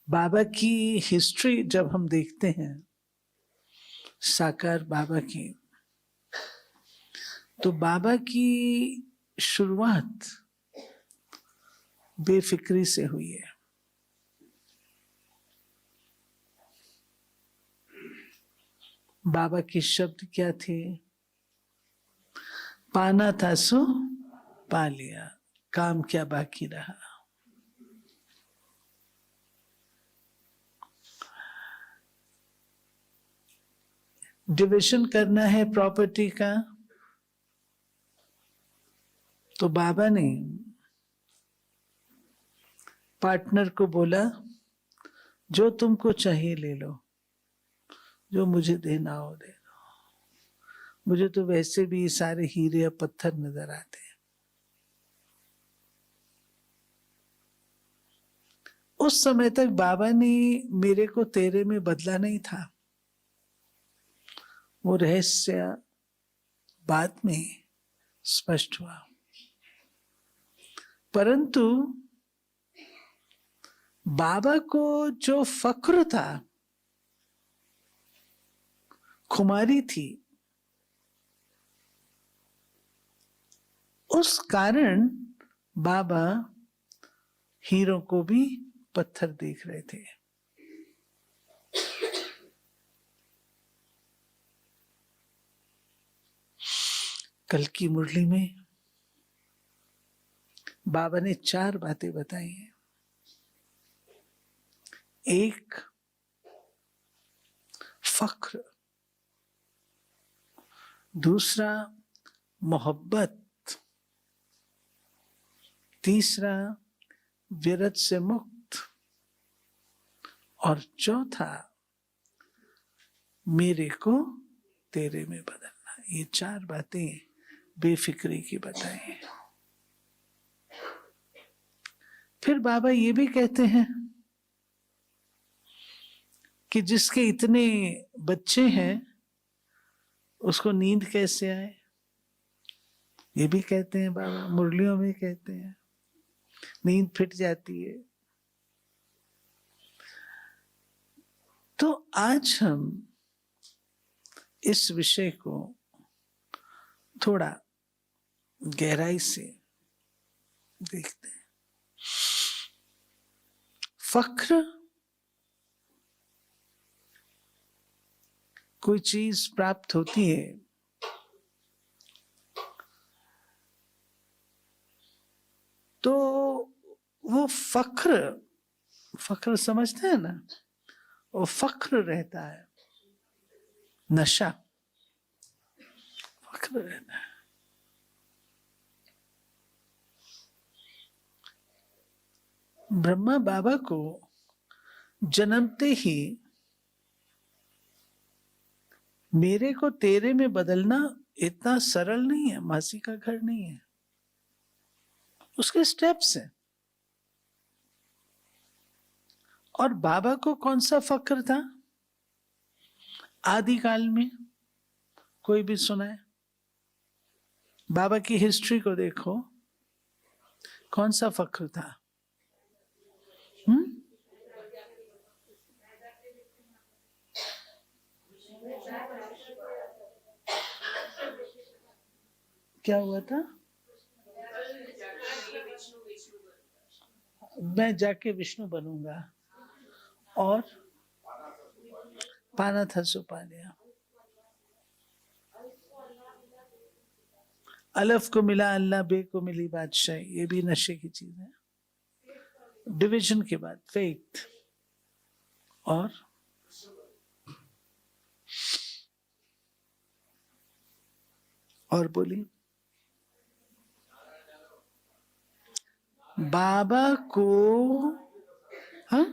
बाबा की हिस्ट्री जब हम देखते हैं, साकार बाबा की, तो बाबा की शुरुआत बेफिक्री से हुई है। बाबा के शब्द क्या थे? पाना था सो पा लिया, काम क्या बाकी रहा। डिविजन करना है प्रॉपर्टी का, तो बाबा ने पार्टनर को बोला, जो तुमको चाहिए ले लो, जो मुझे देना हो दे दो, मुझे तो वैसे भी सारे हीरे या पत्थर नजर आते हैं। उस समय तक बाबा ने मेरे को तेरे में बदला नहीं था, वो रहस्य बाद में स्पष्ट हुआ। परंतु बाबा को जो फक्र था, खुमारी थी, उस कारण बाबा हीरो को भी पत्थर देख रहे थे। कल की मुरली में बाबा ने 4 बातें बताई हैं। एक, फक्र, दूसरा मोहब्बत, तीसरा विरत से मुक्त, और चौथा मेरे को तेरे में बदलना। ये 4 बातें बेफिक्री की बताई हैं। फिर बाबा ये भी कहते हैं कि जिसके इतने बच्चे हैं उसको नींद कैसे आए, ये भी कहते हैं बाबा, मुरलियों में कहते हैं नींद फिट जाती है। तो आज हम इस विषय को थोड़ा गहराई से देखते हैं। फक्र कोई चीज प्राप्त होती है तो वो फक्र समझते हैं ना, वो फक्र रहता है, नशा फक्र रहता है। ब्रह्मा बाबा को जन्मते ही मेरे को तेरे में बदलना इतना सरल नहीं है, मासी का घर नहीं है, उसके स्टेप्स हैं। और बाबा को कौन सा फक्र था आदिकाल में? कोई भी सुनाए? बाबा की हिस्ट्री को देखो, कौन सा फक्र था? क्या हुआ था? मैं जाके विष्णु बनूंगा, और पाना था सो पा लिया। अलफ को मिला अल्लाह, बे को मिली बादशाह, ये भी नशे की चीज है। डिवीजन के बाद फेथ, और बोली बाबा को, हाँ,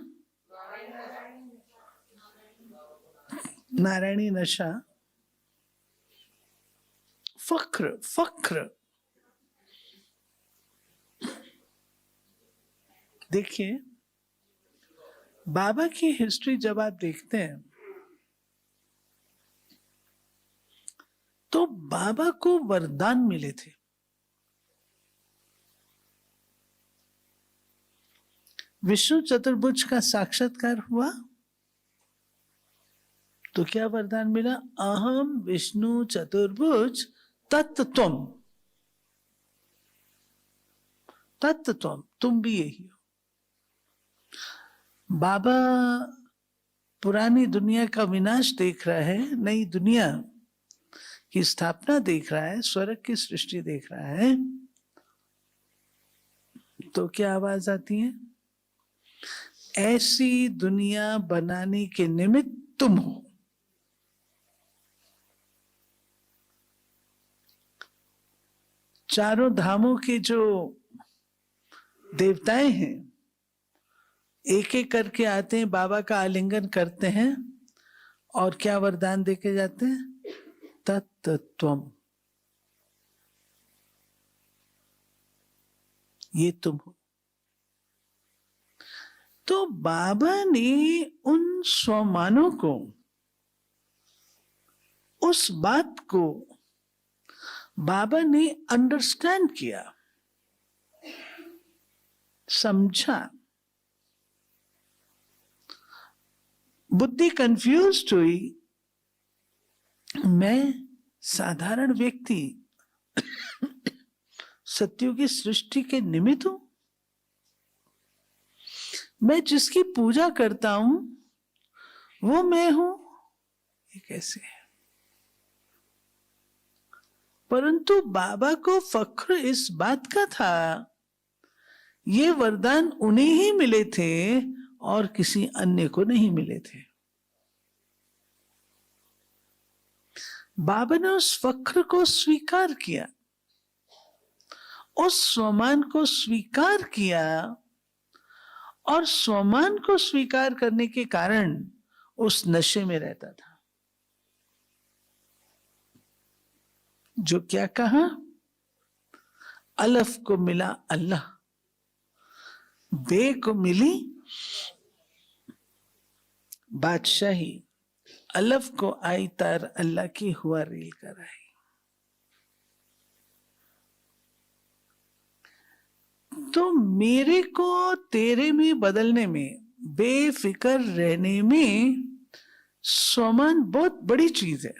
नारायणी नशा, फक्र। देखिए बाबा की हिस्ट्री जब आप देखते हैं तो बाबा को वरदान मिले थे। विष्णु चतुर्भुज का साक्षात्कार हुआ तो क्या वरदान मिला? अहम विष्णु चतुर्भुज तत्त्वम, तत्त्वम, तुम भी यही हो। बाबा पुरानी दुनिया का विनाश देख रहा है, नई दुनिया की स्थापना देख रहा है, स्वर्ग की सृष्टि देख रहा है, तो क्या आवाज आती है? ऐसी दुनिया बनाने के निमित्त तुम हो। चारों धामों के जो देवताएं हैं एक एक करके आते हैं, बाबा का आलिंगन करते हैं और क्या वरदान देके जाते हैं? तत्त्वम, ये तुम हो। तो बाबा ने उन स्वमानों को, उस बात को बाबा ने अंडरस्टैंड किया, समझा। बुद्धि कंफ्यूज्ड हुई, मैं साधारण व्यक्ति सत्युग की सृष्टि के निमित्त हूं, मैं जिसकी पूजा करता हूं वो मैं हूं, ये कैसे है? परंतु बाबा को फख्र इस बात का था, ये वरदान उन्हें ही मिले थे और किसी अन्य को नहीं मिले थे। बाबा ने उस फख्र को स्वीकार किया, उस स्वमान को स्वीकार किया, और स्वमान को स्वीकार करने के कारण उस नशे में रहता था। जो क्या कहा? अलफ को मिला अल्लाह, बे को मिली बादशाही, अलफ को आई तार अल्लाह की, हुआ रील कर आई। तो मेरे को तेरे में बदलने में, बेफिक्र रहने में स्वमान बहुत बड़ी चीज है।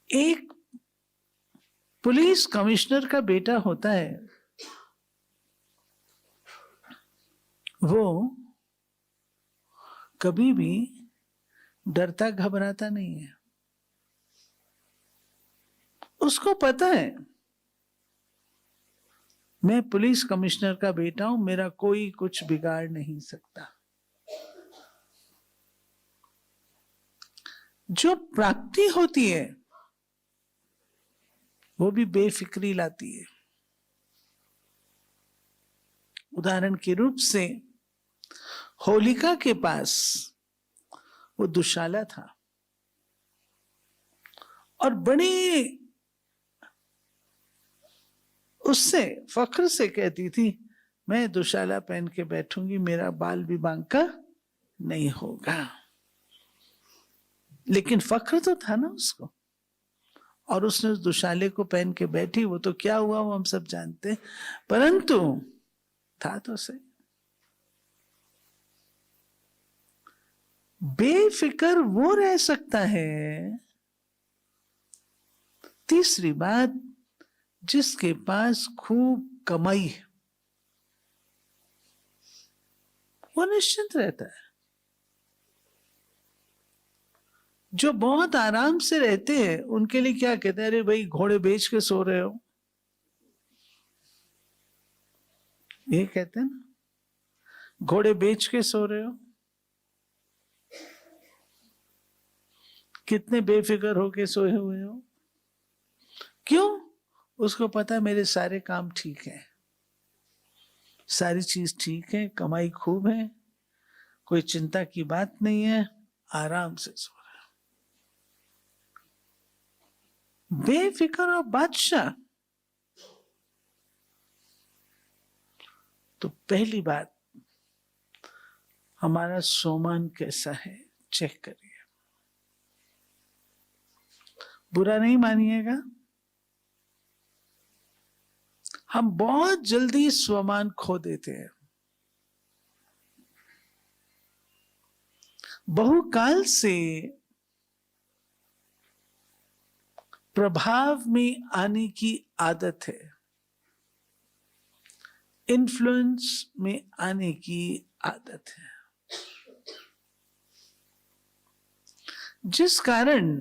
एक पुलिस कमिश्नर का बेटा होता है, वो कभी भी डरता घबराता नहीं है। उसको पता है मैं पुलिस कमिश्नर का बेटा हूं, मेरा कोई कुछ बिगाड़ नहीं सकता। जो प्राप्ति होती है वो भी बेफिक्री लाती है। उदाहरण के रूप से होलिका के पास वो दुशाला था और बड़े उससे फख्र से कहती थी, मैं दुशाला पहन के बैठूंगी, मेरा बाल भी बांका नहीं होगा। लेकिन फख्र तो था ना उसको, और उसने उस दुशाले को पहन के बैठी। वो तो क्या हुआ वो हम सब जानते हैं, परंतु था तो सही। बेफिक्र वो रह सकता है। तीसरी बात, जिसके पास खूब कमाई है वो निश्चिंत रहता है। जो बहुत आराम से रहते हैं उनके लिए क्या कहते हैं? अरे भाई घोड़े बेच के सो रहे हो, ये कहते हैं ना, घोड़े बेच के सो रहे हो। कितने बेफिक्र होके सोए हुए हो? क्यों? उसको पता है मेरे सारे काम ठीक है, सारी चीज ठीक है, कमाई खूब है, कोई चिंता की बात नहीं है, आराम से सो रहा है। बेफिक्र और बादशाह। तो पहली बात, हमारा सोमान कैसा है चेक करिए। बुरा नहीं मानिएगा, हम बहुत जल्दी स्वमान खो देते हैं। बहुकाल से प्रभाव में आने की आदत है, इन्फ्लुएंस में आने की आदत है, जिस कारण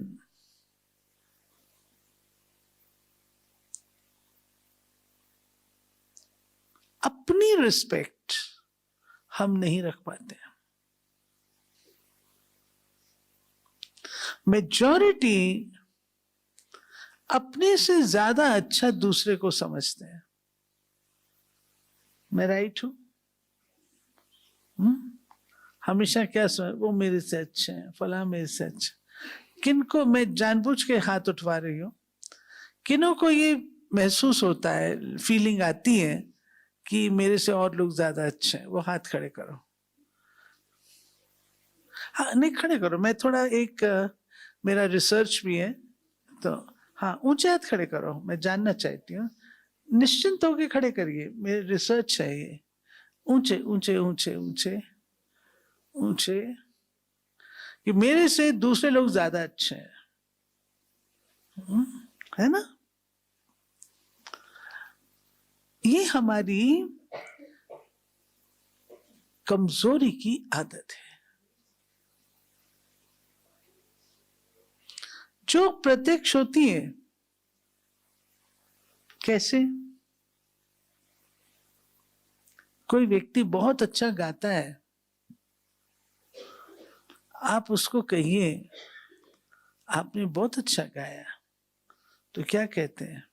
अपनी रिस्पेक्ट हम नहीं रख पाते। मेजॉरिटी अपने से ज्यादा अच्छा दूसरे को समझते हैं। मैं राइट हूं? हमेशा क्या समझ, वो मेरे से अच्छे हैं, फला मेरे से अच्छा। किनको मैं जानबूझ के हाथ उठवा रही हूं, किन्हों को ये महसूस होता है, फीलिंग आती है कि मेरे से और लोग ज्यादा अच्छे हैं, वो हाथ खड़े करो। हाँ नहीं खड़े करो, मैं थोड़ा एक मेरा रिसर्च भी है तो हाँ ऊंचे हाथ खड़े करो, मैं जानना चाहती हूँ। निश्चिंत होके खड़े करिए, मेरे रिसर्च है ये। ऊंचे ऊंचे ऊंचे ऊंचे ऊंचे, कि मेरे से दूसरे लोग ज्यादा अच्छे हैं, है ना? ये हमारी कमजोरी की आदत है। जो प्रत्यक्ष होती है, कैसे? कोई व्यक्ति बहुत अच्छा गाता है, आप उसको कहिए आपने बहुत अच्छा गाया, तो क्या कहते हैं?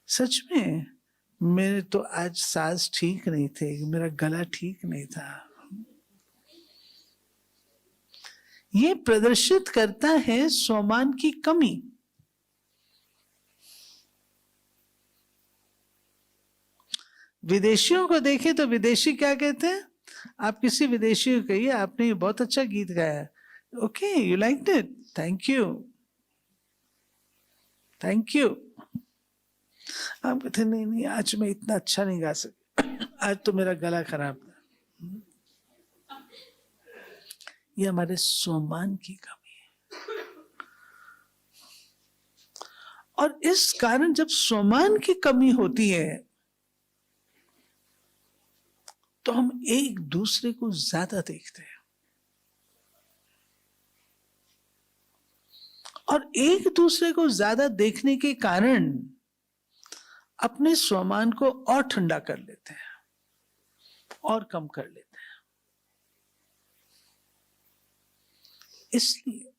सच में मेरे तो आज सांस ठीक नहीं थे, मेरा गला ठीक नहीं था। ये प्रदर्शित करता है स्वमान की कमी। विदेशियों को देखें तो विदेशी क्या कहते हैं? आप किसी विदेशी को कहिए आपने बहुत अच्छा गीत गाया, okay you liked it, thank you thank you. आप कहते नहीं नहीं आज मैं इतना अच्छा नहीं गा सका, आज तो मेरा गला खराब था। ये हमारे सम्मान की कमी है। और इस कारण जब सम्मान की कमी होती है तो हम एक दूसरे को ज्यादा देखते हैं, और एक दूसरे को ज्यादा देखने के कारण अपने स्वमान को और ठंडा कर लेते हैं और कम कर लेते हैं। इसलिए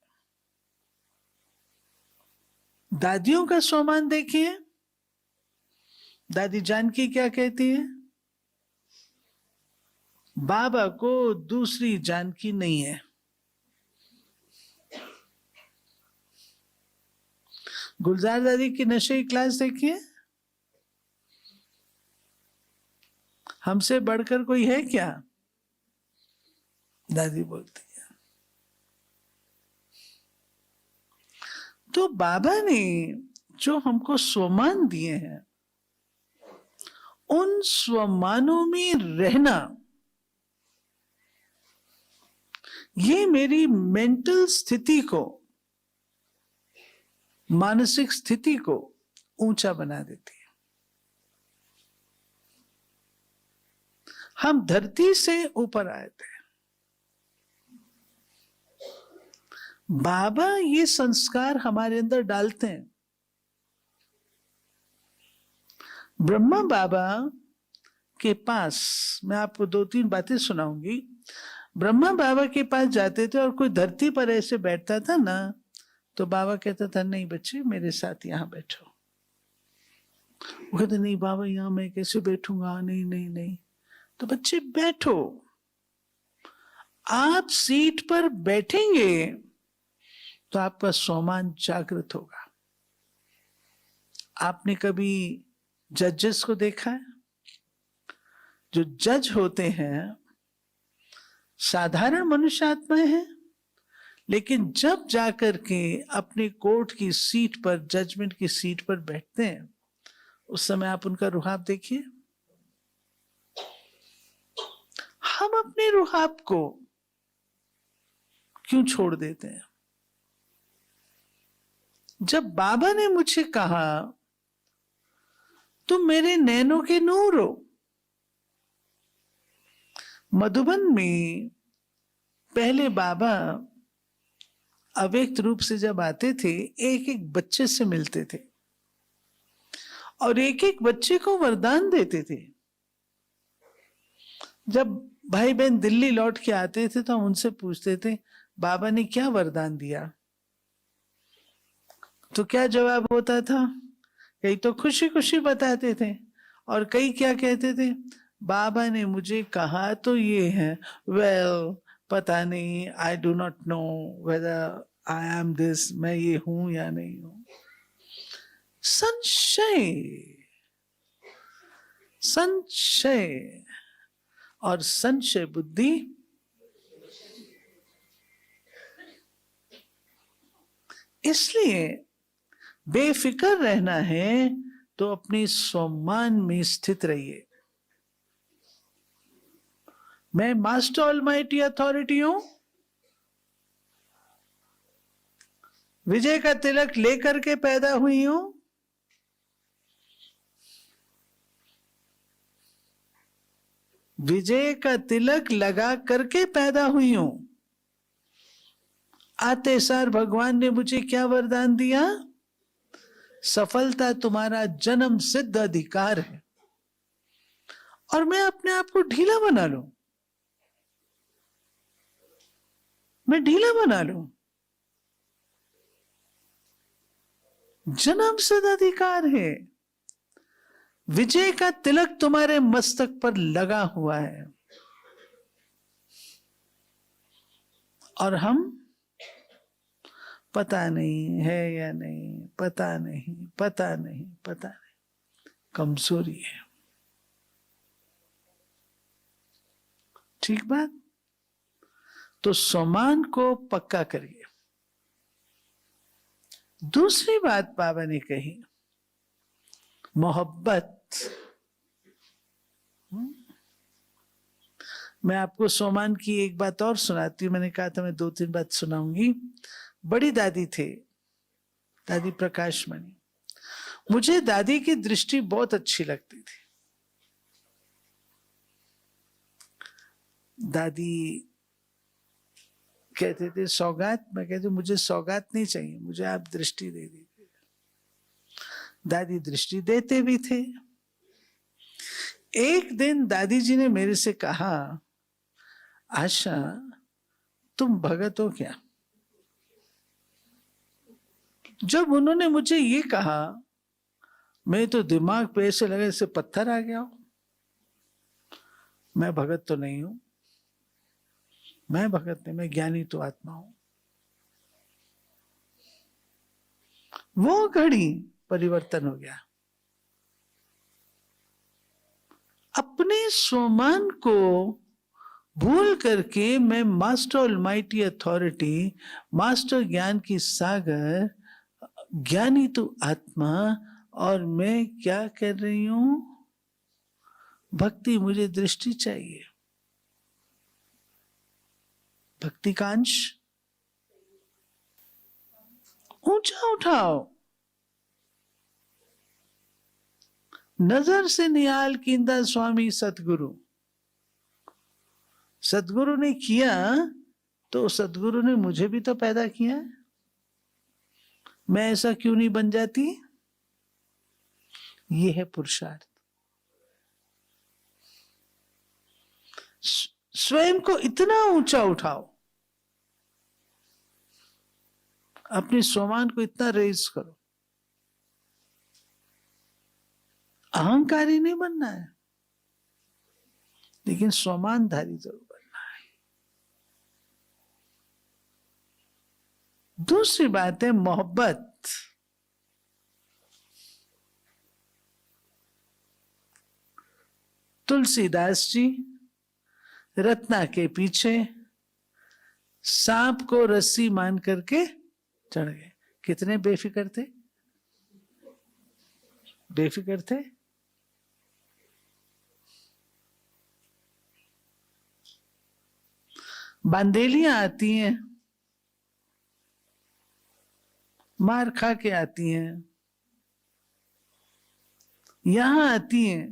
दादियों का स्वमान देखिए, दादी जानकी क्या कहती है? बाबा को दूसरी जानकी नहीं है। गुलजार दादी की नशे की क्लास देखिए, हमसे बढ़कर कोई है क्या? दादी बोलती है। तो बाबा ने जो हमको स्वमान दिए हैं, उन स्वमानों में रहना, ये मेरी मेंटल स्थिति को, मानसिक स्थिति को ऊंचा बना देती है। हम धरती से ऊपर आए थे, बाबा ये संस्कार हमारे अंदर डालते हैं। ब्रह्मा बाबा के पास मैं आपको 2-3 बातें सुनाऊंगी। ब्रह्मा बाबा के पास जाते थे और कोई धरती पर ऐसे बैठता था ना, तो बाबा कहता था नहीं बच्चे मेरे साथ यहां बैठो। वो कहते नहीं बाबा यहां मैं कैसे बैठूंगा, नहीं नहीं नहीं। तो बच्चे बैठो, आप सीट पर बैठेंगे तो आपका स्वमान जागृत होगा। आपने कभी जजेस को देखा है? जो जज होते हैं साधारण मनुष्य आत्माएं हैं, लेकिन जब जाकर के अपने कोर्ट की सीट पर, जजमेंट की सीट पर बैठते हैं, उस समय आप उनका रुहाब देखिए। हम अपने रुहाब को क्यों छोड़ देते हैं? जब बाबा ने मुझे कहा तुम मेरे नैनों के नूर हो, मधुबन में पहले बाबा अव्यक्त रूप से जब आते थे, एक एक बच्चे से मिलते थे और एक एक बच्चे को वरदान देते थे। जब भाई बहन दिल्ली लौट के आते थे तो हम उनसे पूछते थे बाबा ने क्या वरदान दिया, तो क्या जवाब होता था? कई तो खुशी खुशी बताते थे और कई क्या कहते थे, बाबा ने मुझे कहा तो ये है, वेल पता नहीं, I do not know whether I am this, मैं ये हूं या नहीं हूं। संशय, संशय, और संशय बुद्धि इसलिए बेफिक्र रहना है तो अपने सम्मान में स्थित रहिए। मैं मास्टर ऑलमाइटी अथॉरिटी हूं, विजय का तिलक लेकर के पैदा हुई हूं, विजय का तिलक लगा करके पैदा हुई हूं। आते सार भगवान ने मुझे क्या वरदान दिया? सफलता तुम्हारा जन्म सिद्ध अधिकार है। और मैं अपने आप को ढीला बना लूं, मैं ढीला बना लूं? जन्म सिद्ध अधिकार है। विजय का तिलक तुम्हारे मस्तक पर लगा हुआ है और हम पता नहीं है या नहीं, पता नहीं, पता नहीं, पता नहीं, कमजोरी है। ठीक बात? तो सम्मान को पक्का करिए। दूसरी बात बाबा ने कही, मोहब्बत। मैं आपको सम्मान की एक बात और सुनाती हूं, मैंने कहा था मैं 2-3 बात सुनाऊंगी। बड़ी दादी थे, दादी प्रकाश मणि। मुझे दादी की दृष्टि बहुत अच्छी लगती थी। दादी कहते थे सौगात, मैं कहती मुझे सौगात नहीं चाहिए, मुझे आप दृष्टि दे दीजिए। दादी दृष्टि देते भी थे। एक दिन दादी जी ने मेरे से कहा, आशा तुम भगत हो क्या? जब उन्होंने मुझे ये कहा, मैं तो दिमाग पे ऐसे लगे जैसे पत्थर आ गया हो। मैं भगत तो नहीं हूं, मैं भगत नहीं, मैं ज्ञानी तो आत्मा हूं। वो घड़ी परिवर्तन हो गया। अपने स्वमान को भूल करके मैं मास्टर ऑलमाइटी अथॉरिटी, मास्टर ज्ञान की सागर, ज्ञानी तो आत्मा, और मैं क्या कर रही हूं? भक्ति, मुझे दृष्टि चाहिए, भक्ति का अंश ऊंचा उठाओ। नजर से निहाल कींदा स्वामी सतगुरु। सतगुरु ने किया तो सतगुरु ने मुझे भी तो पैदा किया है, मैं ऐसा क्यों नहीं बन जाती? ये है पुरुषार्थ। स्वयं को इतना ऊंचा उठाओ, अपने स्वमान को इतना रेज करो। अहंकारी नहीं बनना है, लेकिन स्वमानधारी जरूर बनना है। दूसरी बात है मोहब्बत। तुलसीदास जी रत्ना के पीछे सांप को रस्सी मान करके चढ़ गए। कितने बेफिक्र थे। बेफिक्र थे? बांदेलियां आती हैं, मार खा के आती हैं, यहां आती हैं,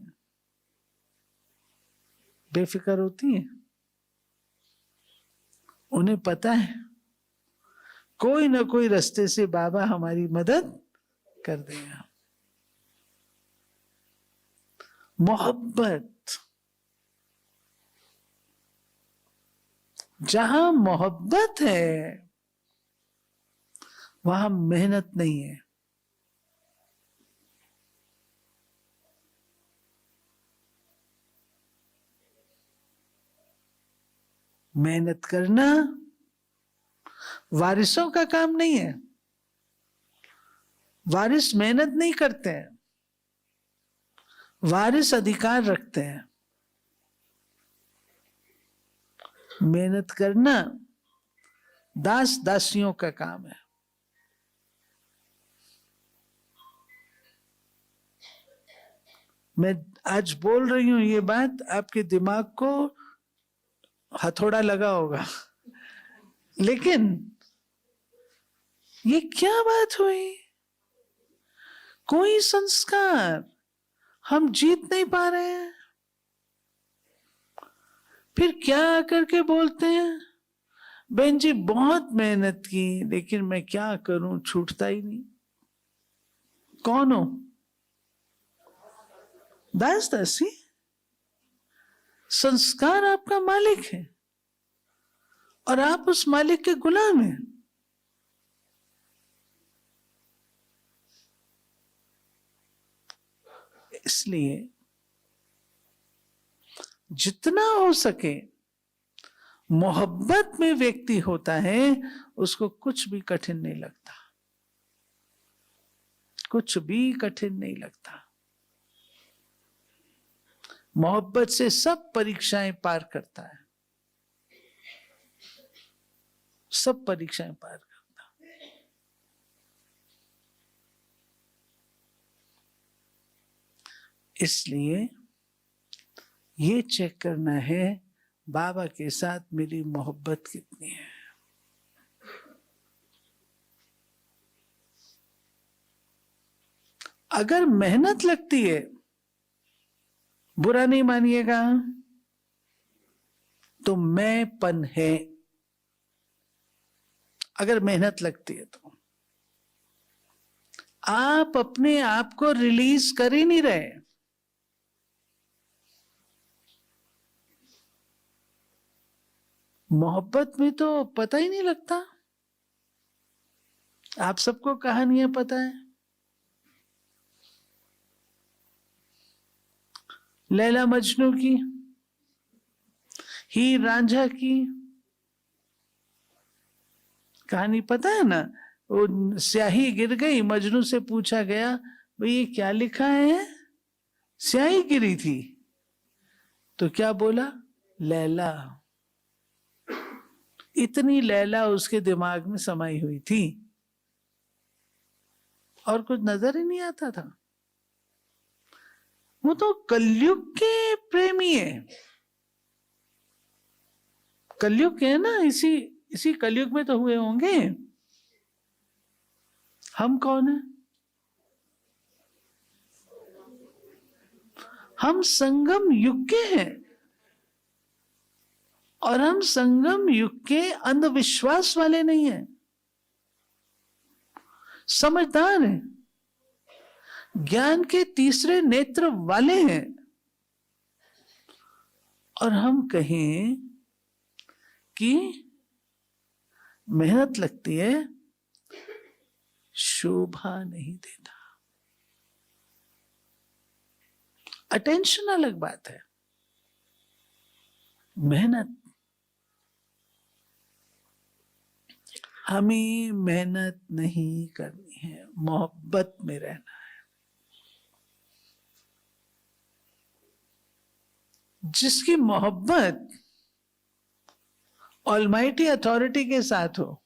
बेफिक्र होती हैं। उन्हें पता है कोई ना कोई रास्ते से बाबा हमारी मदद कर देगा। मोहब्बत, जहां मोहब्बत है वहां मेहनत नहीं है। मेहनत करना वारिसों का काम नहीं है। वारिस मेहनत नहीं करते हैं, वारिस अधिकार रखते हैं। मेहनत करना दास दासियों का काम है। मैं आज बोल रही हूं ये बात, आपके दिमाग को हथौड़ा लगा होगा, लेकिन ये क्या बात हुई? कोई संस्कार हम जीत नहीं पा रहे हैं, फिर क्या आकर के बोलते हैं बहन जी बहुत मेहनत की लेकिन मैं क्या करूं, छूटता ही नहीं। कौन हो? दास दासी। संस्कार आपका मालिक है और आप उस मालिक के गुलाम हैं। इसलिए जितना हो सके मोहब्बत में व्यक्ति होता है, उसको कुछ भी कठिन नहीं लगता, कुछ भी कठिन नहीं लगता। मोहब्बत से सब परीक्षाएं पार करता है, सब परीक्षाएं पार करता। इसलिए ये चेक करना है बाबा के साथ मेरी मोहब्बत कितनी है। अगर मेहनत लगती है, बुरा नहीं मानिएगा, तो मैंपन है। अगर मेहनत लगती है तो आप अपने आप को रिलीज कर ही नहीं रहे। मोहब्बत में तो पता ही नहीं लगता। आप सबको कहानियां पता है, लैला मजनू की, हीर रांझा की कहानी पता है ना। वो स्याही गिर गई, मजनू से पूछा गया भाई ये क्या लिखा है? स्याही गिरी थी, तो क्या बोला? लैला। इतनी लैला उसके दिमाग में समाई हुई थी और कुछ नजर ही नहीं आता था। वो तो कलयुग के प्रेमी है। कलयुग के है ना, इसी कलयुग में तो हुए होंगे। हम कौन है? हम संगम युग के हैं और हम संगम युग के अंधविश्वास वाले नहीं हैं, समझदार हैं, ज्ञान के तीसरे नेत्र वाले हैं। और हम कहें कि मेहनत लगती है, शोभा नहीं देता। अटेंशन अलग बात है, मेहनत। हमें मेहनत नहीं करनी है, मोहब्बत में रहना है। जिसकी मोहब्बत ऑलमाइटी अथॉरिटी के साथ हो,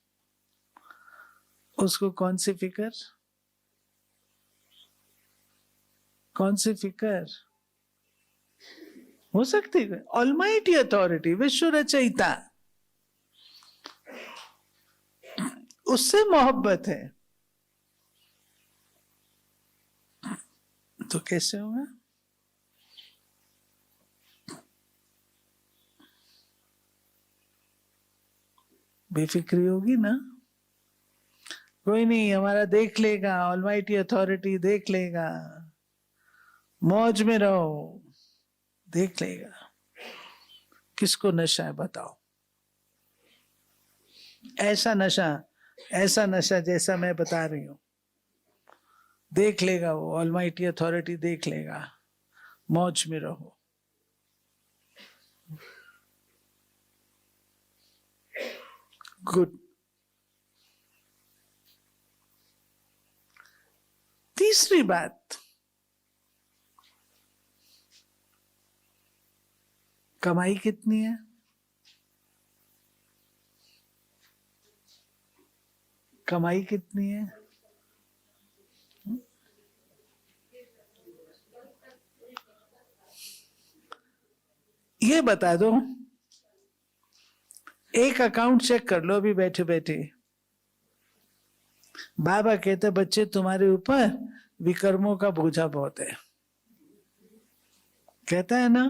उसको कौन सी फिक्र? कौन सी फिकर हो सकती है? ऑलमाइटी अथॉरिटी, विश्व रचयिता, उससे मोहब्बत है तो कैसे होगा? बेफिक्री होगी ना, कोई नहीं हमारा देख लेगा, ऑलमाइटी अथॉरिटी देख लेगा, मौज में रहो, देख लेगा। किसको नशा है बताओ? ऐसा नशा जैसा मैं बता रही हूं, देख लेगा वो, ऑलमाइटी अथॉरिटी देख लेगा, मौज में रहो। गुड। तीसरी बात, कमाई कितनी है? कमाई कितनी है? ये बता दो। एक अकाउंट चेक कर लो अभी बैठे बैठे। बाबा कहते बच्चे तुम्हारे ऊपर विकर्मों का बोझा बहुत है, कहता है ना।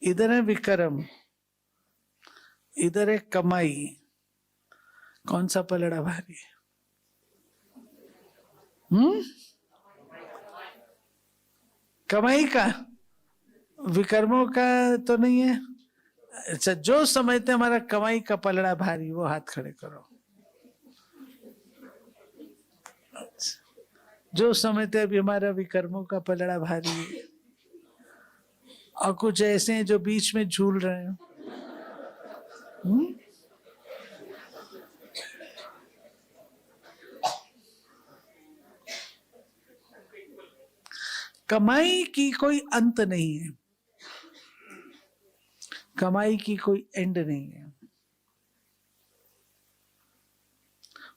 इधर है विक्रम, इधर है कमाई, कौन सा पलड़ा भारी? कमाई का, विकर्मों का तो नहीं है। अच्छा, जो समझते हमारा कमाई का पलड़ा भारी वो हाथ खड़े करो। जो समझते अभी हमारा विकर्मों का पलड़ा भारी है, और कुछ ऐसे हैं जो बीच में झूल रहे हैं। कमाई की कोई अंत नहीं है, कमाई की कोई एंड नहीं है।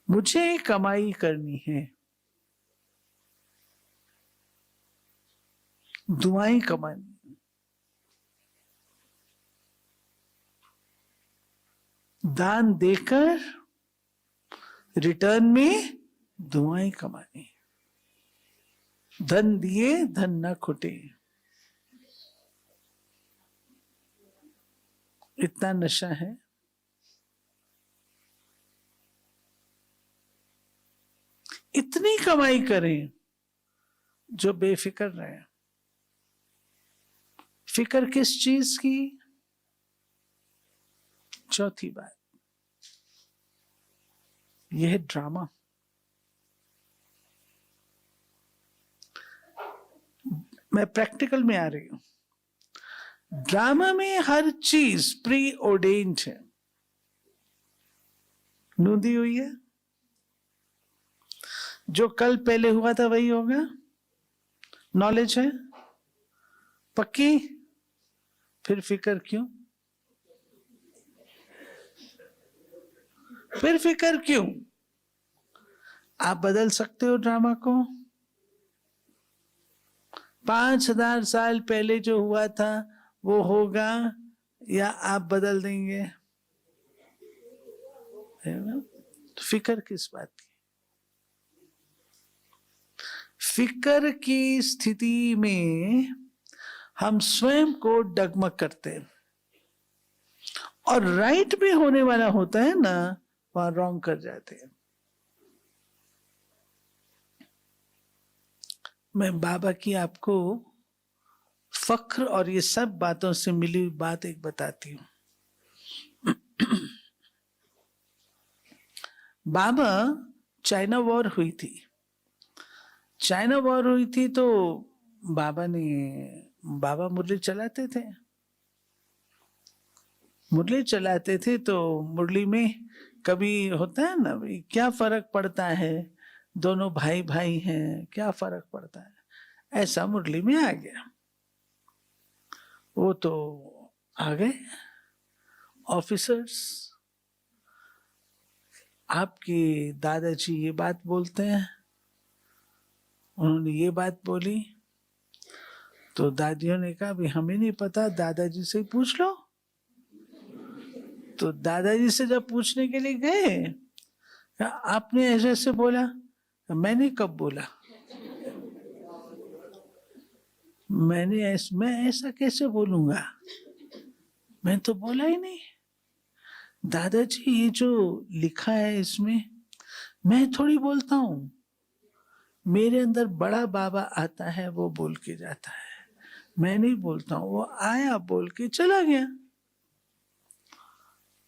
मुझे कमाई करनी है, दुआएं कमानी, दान देकर रिटर्न में दुआएं कमानी, धन दिए धन न खुटे, इतना नशा है। इतनी कमाई करें जो बेफिक्र रहे। फिक्र किस चीज की? चौथी बात, यह है ड्रामा। मैं प्रैक्टिकल में आ रही हूं। ड्रामा में हर चीज प्री ऑर्डेन्ड है, नूंदी हुई है। जो कल पहले हुआ था वही होगा, नॉलेज है पक्की, फिर फिक्र क्यों? फिर फिक्र क्यों? आप बदल सकते हो ड्रामा को। 5000 साल पहले जो हुआ था वो होगा, या आप बदल देंगे? तो फिक्र किस बात की? फिक्र की स्थिति में हम स्वयं को डगमग करते हैं, और राइट भी होने वाला होता है ना, वहां रॉन्ग कर जाते हैं। मैं बाबा की आपको फख्र और ये सब बातों से मिली हुई बात एक बताती हूं। बाबा, चाइना वॉर हुई थी, चाइना वॉर हुई थी तो बाबा मुरली चलाते थे। मुरली चलाते थे तो मुरली में कभी होता है ना, भाई क्या फर्क पड़ता है, दोनों भाई भाई हैं, क्या फर्क पड़ता है, ऐसा मुरली में आ गया। वो तो आ गए ऑफिसर्स, आपके दादाजी ये बात बोलते हैं, उन्होंने ये बात बोली, तो दादियों ने कहा भी हमें नहीं पता, दादाजी से पूछ लो। तो दादाजी से जब पूछने के लिए गए, आपने ऐसे ऐसे बोला। मैंने कब बोला? मैं ऐसा कैसे बोलूंगा? मैं तो बोला ही नहीं। दादाजी ये जो लिखा है इसमें मैं थोड़ी बोलता हूं, मेरे अंदर बड़ा बाबा आता है, वो बोल के जाता है, मैं नहीं बोलता हूं। वो आया, बोल के चला गया।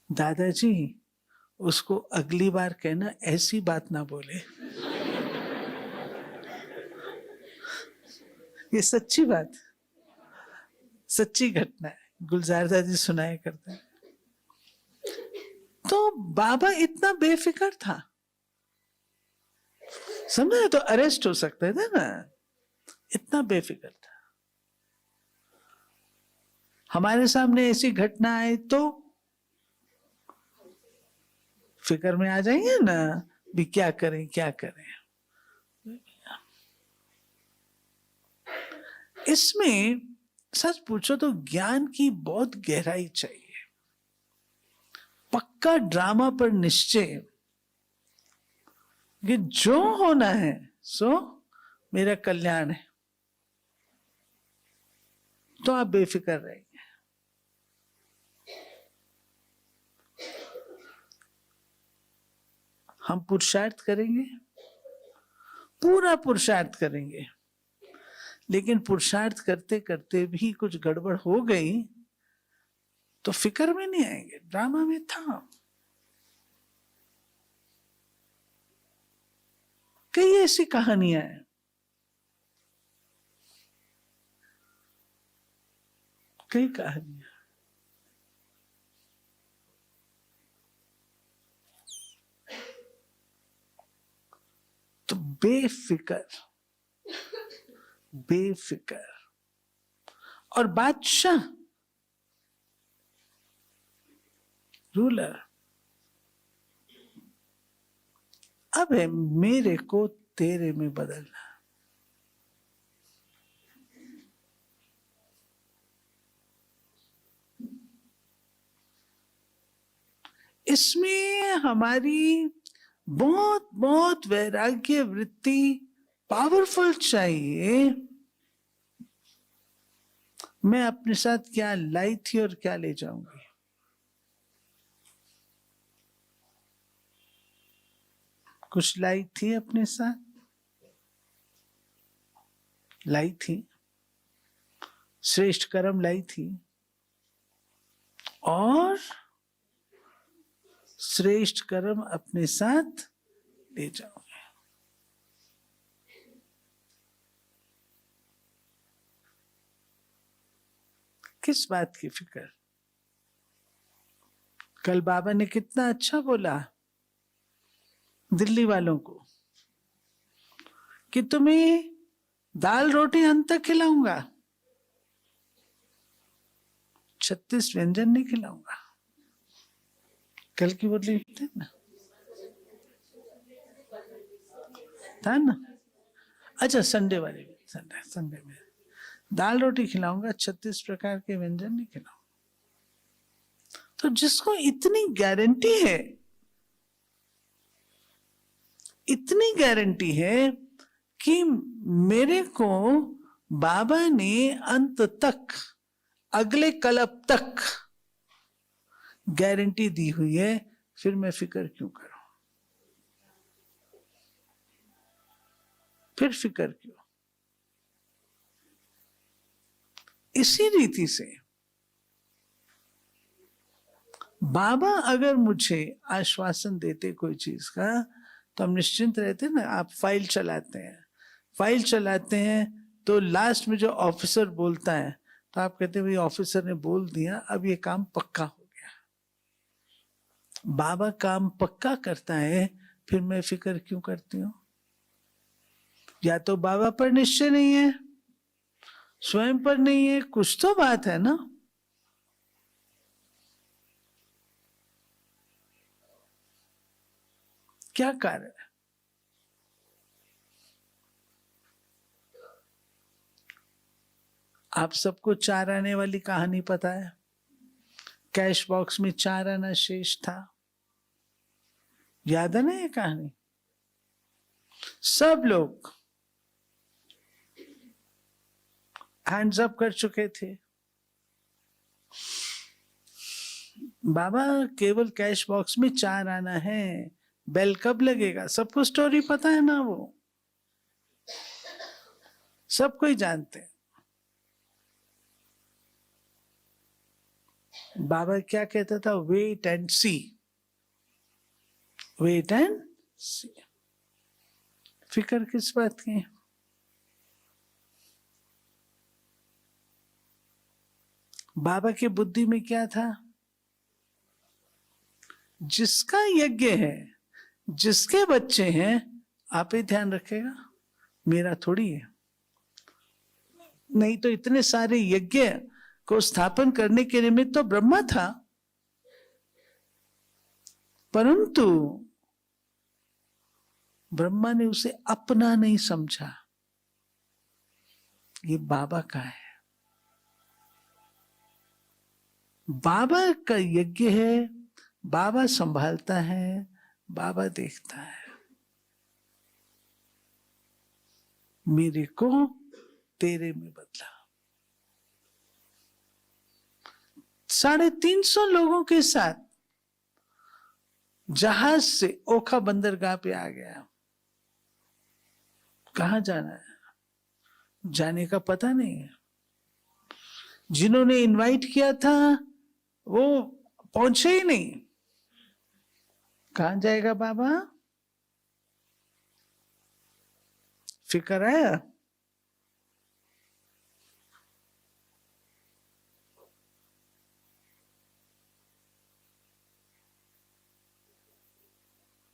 दादाजी उसको अगली बार कहना ऐसी बात ना बोले। ये सच्ची बात, सच्ची घटना है, गुलजार दादी सुनाया करते हैं। तो बाबा इतना बेफिक्र था, समझे, तो अरेस्ट हो सकते थे ना, इतना बेफिक्र था। हमारे सामने ऐसी घटना आए तो फिक्र में आ जाएंगे ना, भी क्या करें क्या करें। इसमें सच पूछो तो ज्ञान की बहुत गहराई चाहिए, पक्का ड्रामा पर निश्चय कि जो होना है सो मेरा कल्याण है, तो आप बेफिक्र रहेंगे। हम पुरुषार्थ करेंगे, पूरा पुरुषार्थ करेंगे, लेकिन पुरुषार्थ करते करते भी कुछ गड़बड़ हो गई तो फिक्र में नहीं आएंगे, ड्रामा में था। कई ऐसी कहानियां हैं, कई कहानियां। तो बेफिक्र, बेफिक्र। और बादशाह, रूलर, अब है मेरे को तेरे में बदलना। इसमें हमारी बहुत बहुत वैराग्य वृत्ति पावरफुल चाहिए। मैं अपने साथ क्या लाई थी और क्या ले जाऊंगी। कुछ लाई थी अपने साथ, लाई थी, श्रेष्ठ कर्म लाई थी, और श्रेष्ठ कर्म अपने साथ ले जाऊंगे। किस बात की फिक्र? कल बाबा ने कितना अच्छा बोला दिल्ली वालों को कि तुम्हें दाल रोटी अंत तक खिलाऊंगा, 36 व्यंजन नहीं खिलाऊंगा। कल की बोली थे ना, था ना? अच्छा, संडे वाले, संडे में दाल रोटी खिलाऊंगा, 36 प्रकार के व्यंजन नहीं खिलाऊंगा। तो जिसको इतनी गारंटी है, इतनी गारंटी है कि मेरे को बाबा ने अंत तक, अगले कल्प तक गारंटी दी हुई है, फिर मैं फिक्र क्यों करूं? फिर फिक्र क्यों? इसी रीति से बाबा अगर मुझे आश्वासन देते कोई चीज का, तो हम निश्चिंत रहते ना। आप फाइल चलाते हैं, फाइल चलाते हैं, तो लास्ट में जो ऑफिसर बोलता है, तो आप कहते हैं भाई ऑफिसर ने बोल दिया, अब ये काम पक्का हो गया। बाबा काम पक्का करता है, फिर मैं फिक्र क्यों करती हूँ? या तो बाबा पर निश्चय नहीं है, स्वयं पर नहीं है, कुछ तो बात है ना। क्या कारण है? आप सबको 4 आने वाली कहानी पता है। कैश बॉक्स में 4 आना शेष था, याद है ना ये कहानी। सब लोग हैंड्स अप कर चुके थे। बाबा केवल कैश बॉक्स में 4 आना है, बेल कब लगेगा, सबको स्टोरी पता है ना, वो सब कोई जानते हैं। बाबा क्या कहता था, wait and see, wait and see. फिक्र किस बात की। बाबा की बुद्धि में क्या था, जिसका यज्ञ है, जिसके बच्चे हैं, आप ही ध्यान रखेगा, मेरा थोड़ी है। नहीं तो इतने सारे यज्ञ को स्थापन करने के निमित्त तो ब्रह्मा था, परंतु ब्रह्मा ने उसे अपना नहीं समझा। ये बाबा का है, बाबा का यज्ञ है, बाबा संभालता है, बाबा देखता है। मेरे को तेरे में बदला। 350 लोगों के साथ जहाज से ओखा बंदरगाह पे आ गया। कहां जाना है, जाने का पता नहीं है। जिन्होंने इनवाइट किया था वो पहुंचे ही नहीं। कहां जाएगा बाबा, फिक्र आया।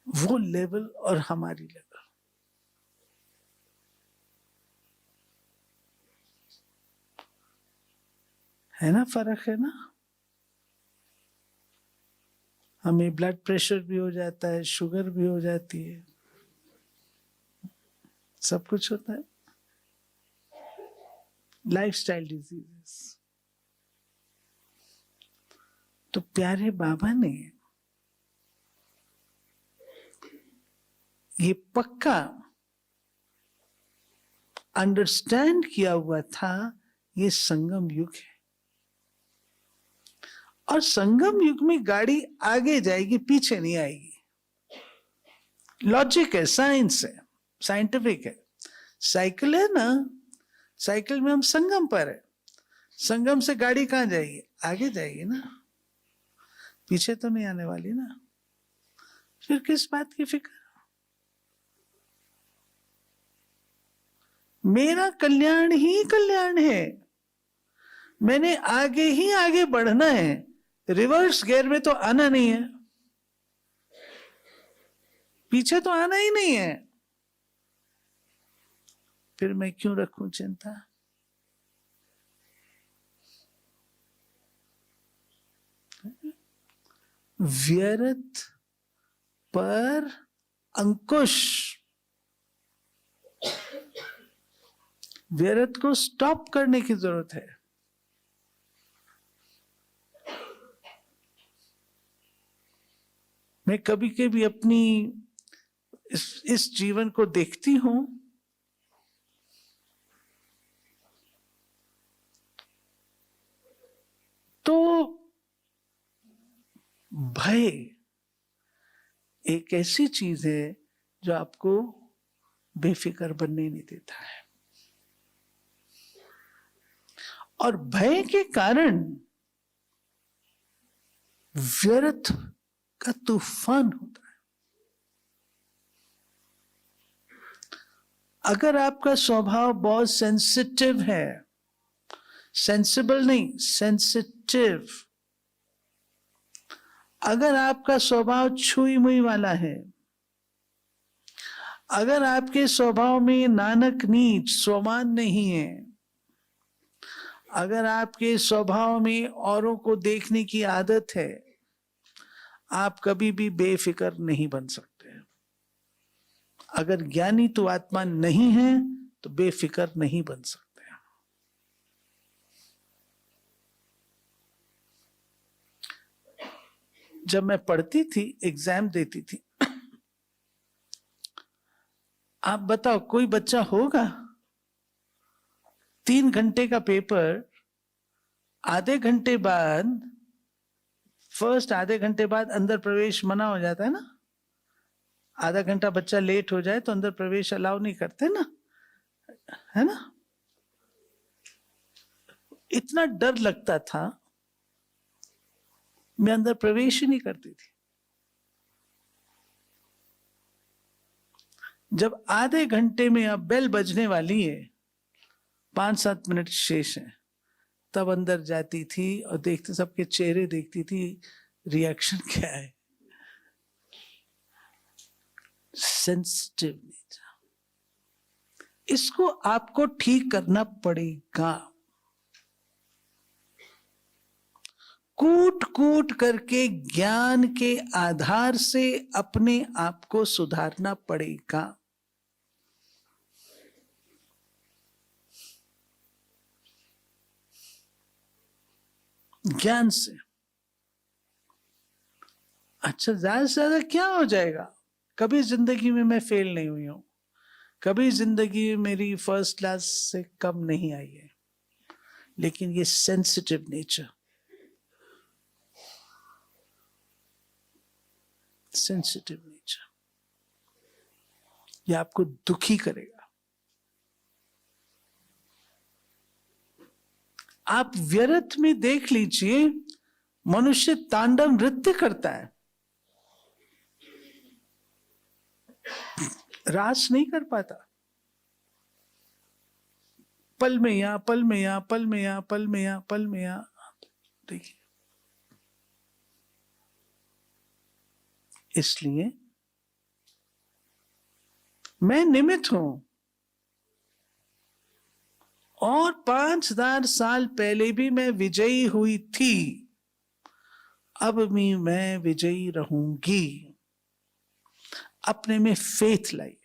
वो लेवल और हमारी लेवल है ना, फर्क है ना। हमें ब्लड प्रेशर भी हो जाता है, शुगर भी हो जाती है, सब कुछ होता है, लाइफस्टाइल डिजीजेस। तो प्यारे बाबा ने ये पक्का अंडरस्टैंड किया हुआ था, ये संगम युग है, और संगम युग में गाड़ी आगे जाएगी, पीछे नहीं आएगी। लॉजिक है, साइंस है, साइंटिफिक है। साइकिल है ना, साइकिल में हम संगम पर है, संगम से गाड़ी कहां जाएगी, आगे जाएगी ना, पीछे तो नहीं आने वाली ना। फिर किस बात की फिक्र। मेरा कल्याण ही कल्याण है, मैंने आगे ही आगे बढ़ना है, रिवर्स गियर में तो आना नहीं है, पीछे तो आना ही नहीं है। फिर मैं क्यों रखूं चिंता। व्यर्थ पर अंकुश, व्यर्थ को स्टॉप करने की जरूरत है। मैं कभी कभी अपनी इस जीवन को देखती हूं, तो भय एक ऐसी चीज है जो आपको बेफिक्र बनने नहीं देता है, और भय के कारण व्यर्थ का तूफान होता है। अगर आपका स्वभाव बहुत सेंसिटिव है, सेंसिबल नहीं, सेंसिटिव, अगर आपका स्वभाव छुई मुई वाला है, अगर आपके स्वभाव में नानक नीच स्वमान नहीं है, अगर आपके स्वभाव में औरों को देखने की आदत है, आप कभी भी बेफिक्र नहीं बन सकते। अगर ज्ञानी तो आत्मा नहीं है तो बेफिक्र नहीं बन सकते। जब मैं पढ़ती थी, एग्जाम देती थी, आप बताओ कोई बच्चा होगा 3 घंटे का पेपर, आधे घंटे बाद, फर्स्ट आधे घंटे बाद अंदर प्रवेश मना हो जाता है ना, आधा घंटा बच्चा लेट हो जाए तो अंदर प्रवेश अलाउ नहीं करते ना, है ना। इतना डर लगता था, मैं अंदर प्रवेश ही नहीं करती थी। जब आधे घंटे में अब बेल बजने वाली है, 5-7 मिनट शेष है, तब अंदर जाती थी और देखते, सबके चेहरे देखती थी, रिएक्शन क्या है। सेंसिटिव नेचर, इसको आपको ठीक करना पड़ेगा। कूट कूट करके ज्ञान के आधार से अपने आप को सुधारना पड़ेगा। ज्ञान से। अच्छा, ज्यादा से ज्यादा क्या हो जाएगा? कभी जिंदगी में मैं फेल नहीं हुई हूं, कभी जिंदगी में मेरी फर्स्ट क्लास से कम नहीं आई है, लेकिन ये सेंसिटिव नेचर, सेंसिटिव नेचर, ये आपको दुखी करेगा। आप व्यर्थ में देख लीजिए, मनुष्य तांडव नृत्य करता है, रास नहीं कर पाता। पल में यहां, पल में यहां, पल में यहां, पल में यहां, पल में यहां। देखिए, इसलिए मैं निमित्त हूं, और 5000 साल पहले भी मैं विजयी हुई थी, अब भी मैं विजयी रहूंगी। अपने में फेथ लाइए,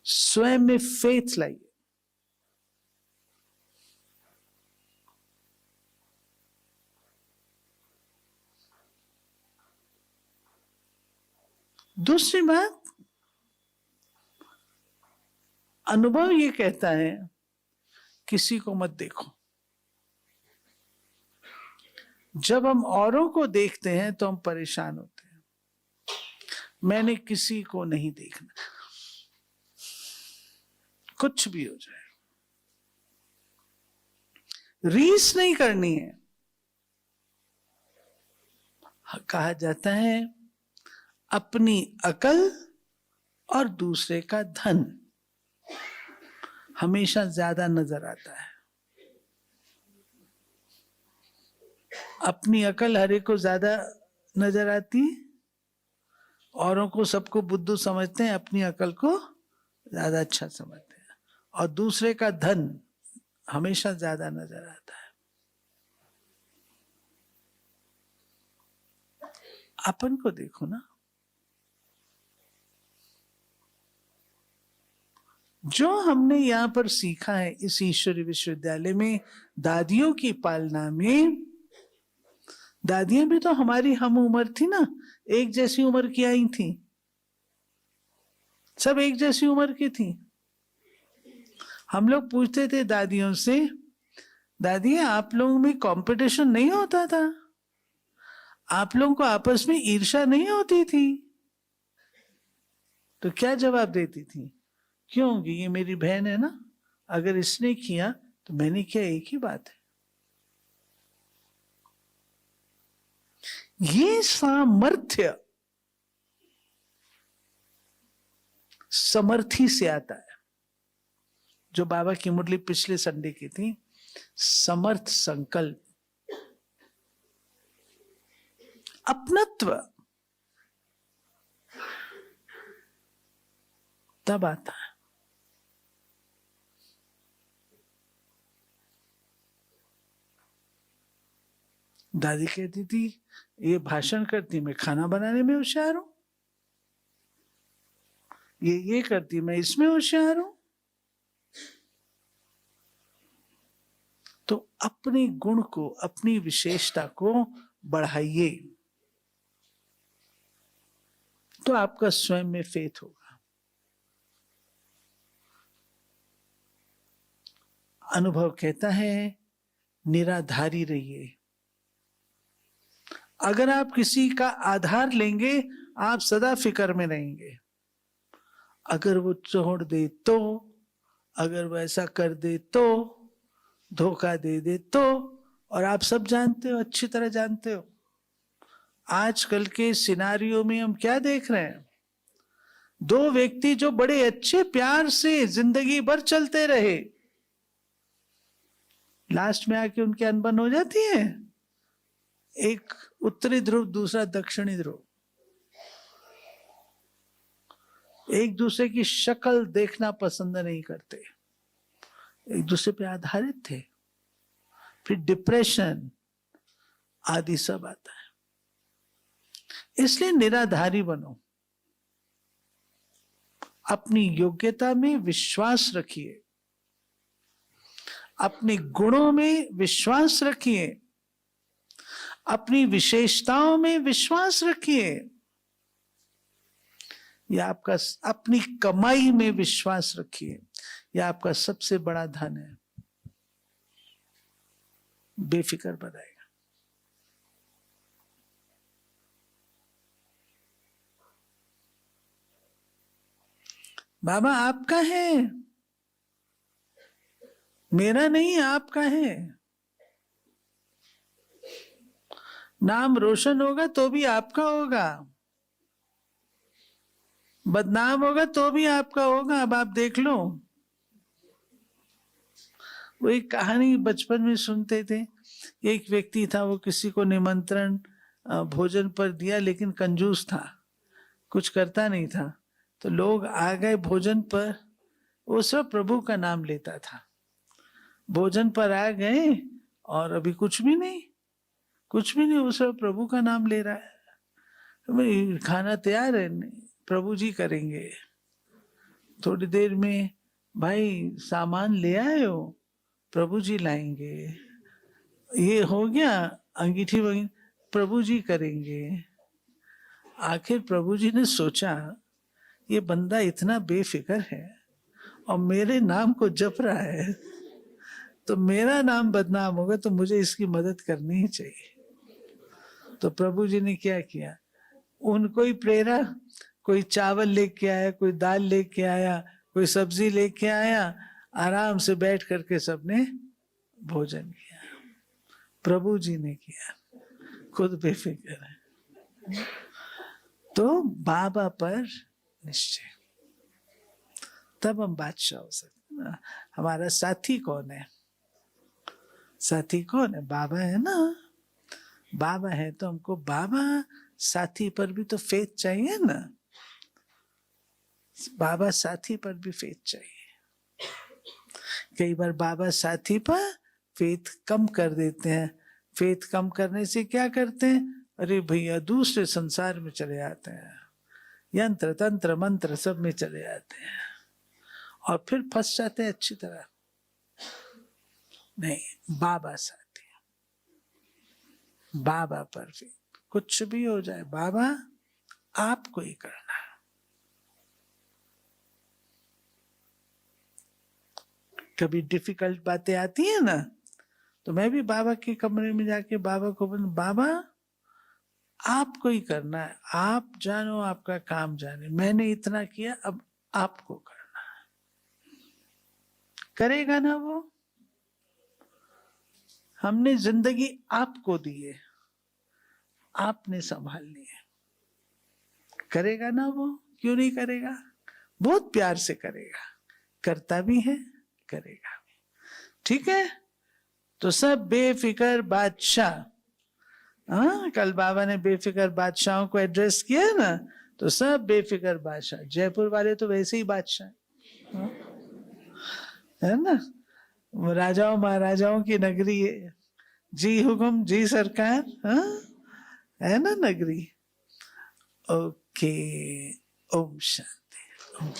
स्वयं में फेथ लाइए। दूसरी बात, अनुभव ये कहता है किसी को मत देखो। जब हम औरों को देखते हैं तो हम परेशान होते हैं। मैंने किसी को नहीं देखना, कुछ भी हो जाए, रीस नहीं करनी है। कहा जाता है अपनी अकल और दूसरे का धन हमेशा ज्यादा नजर आता है। अपनी अकल हर एक को ज्यादा नजर आती है, औरों को सबको बुद्धू समझते हैं, अपनी अकल को ज्यादा अच्छा समझते हैं, और दूसरे का धन हमेशा ज्यादा नजर आता है। अपन को देखो ना, जो हमने यहां पर सीखा है इस ईश्वरी विश्वविद्यालय में, दादियों की पालना में, दादियां भी तो हमारी हम उम्र थी ना, एक जैसी उम्र की आई थी, सब एक जैसी उम्र की थी। हम लोग पूछते थे दादियों से, दादी आप लोगों में कंपटीशन नहीं होता था? आप लोगों को आपस में ईर्ष्या नहीं होती थी? तो क्या जवाब देती थी? क्योंकि ये मेरी बहन है ना, अगर इसने किया तो मैंने किया, एक ही बात है। ये सामर्थ्य समर्थी से आता है। जो बाबा की मुरली पिछले संडे की थी, समर्थ संकल्प, अपनत्व, तब आता है। दादी कहती थी ये भाषण करती, मैं खाना बनाने में होशियार हूं, ये करती, मैं इसमें होशियार हूं। तो अपने गुण को, अपनी विशेषता को बढ़ाइए, तो आपका स्वयं में फेथ होगा। अनुभव कहता है निराधारी रहिए। अगर आप किसी का आधार लेंगे, आप सदा फिक्र में रहेंगे। अगर वो छोड़ दे तो, अगर वो ऐसा कर दे तो, धोखा दे दे तो, और आप सब जानते हो, अच्छी तरह जानते हो, आजकल के सिनारियो में हम क्या देख रहे हैं? दो व्यक्ति जो बड़े अच्छे प्यार से जिंदगी भर चलते रहे, लास्ट में आके उनकी अनबन हो जाती है। एक उत्तरी ध्रुव, दूसरा दक्षिणी ध्रुव, एक दूसरे की शक्ल देखना पसंद नहीं करते, एक दूसरे पे आधारित थे, फिर डिप्रेशन आदि सब आता है। इसलिए निराधारी बनो, अपनी योग्यता में विश्वास रखिए, अपने गुणों में विश्वास रखिए, अपनी विशेषताओं में विश्वास रखिए। यह आपका, अपनी कमाई में विश्वास रखिए, यह आपका सबसे बड़ा धन है, बेफिक्र बनाएगा। बाबा आपका है, मेरा नहीं, आपका है। नाम रोशन होगा तो भी आपका होगा, बदनाम होगा तो भी आपका होगा। अब आप देख लो, वो एक कहानी बचपन में सुनते थे। एक व्यक्ति था, वो किसी को निमंत्रण भोजन पर दिया, लेकिन कंजूस था, कुछ करता नहीं था। तो लोग आ गए भोजन पर, वो सब प्रभु का नाम लेता था। भोजन पर आ गए और अभी कुछ भी नहीं, वो सब प्रभु का नाम ले रहा है। तो भाई खाना तैयार है, प्रभु जी करेंगे। थोड़ी देर में, भाई सामान ले आए हो, प्रभु जी लाएंगे। ये हो गया, अंगीठी वगैरह प्रभु जी करेंगे। आखिर प्रभु जी ने सोचा, ये बंदा इतना बेफिक्र है और मेरे नाम को जप रहा है, तो मेरा नाम बदनाम होगा, तो मुझे इसकी मदद करनी ही चाहिए। तो प्रभु जी ने क्या किया, उनको ही प्रेरा। कोई चावल लेके आया, कोई दाल लेके आया, कोई सब्जी लेके आया, आराम से बैठ करके सबने भोजन किया। प्रभु जी ने किया, खुद बेफिक्र है। तो बाबा पर निश्चय, तब हम बादशाह हो सकते ना। हमारा साथी कौन है? साथी कौन है? बाबा है ना। बाबा है तो हमको बाबा साथी पर भी तो फेथ चाहिए ना। बाबा साथी पर भी फेथ चाहिए। कई बार बाबा साथी पर फेथ कम कर देते हैं। फेथ कम करने से क्या करते हैं? अरे भैया दूसरे संसार में चले जाते हैं, यंत्र तंत्र मंत्र सब में चले जाते हैं और फिर फंस जाते हैं अच्छी तरह। नहीं, बाबा साथी, बाबा पर भी कुछ भी हो जाए, बाबा आपको ही करना है। कभी डिफिकल्ट बातें आती है ना, तो मैं भी बाबा के कमरे में जाके बाबा को बोल, बाबा आपको ही करना है, आप जानो, आपका काम जाने, मैंने इतना किया, अब आपको करना है। करेगा ना वो? हमने जिंदगी आपको दी है, आपने संभालनी है। करेगा ना वो? क्यों नहीं करेगा? बहुत प्यार से करेगा, करता भी है, करेगा भी। ठीक है, तो सब बेफिक्र बादशाह। हाँ, कल बाबा ने बेफिक्र बादशाहों को एड्रेस किया ना, तो सब बेफिक्र बादशाह। जयपुर वाले तो वैसे ही बादशाह है ना, राजाओं महाराजाओं की नगरी है। जी हुकुम, जी सरकार, हाँ है ना नगरी। ओके, ओम शांति।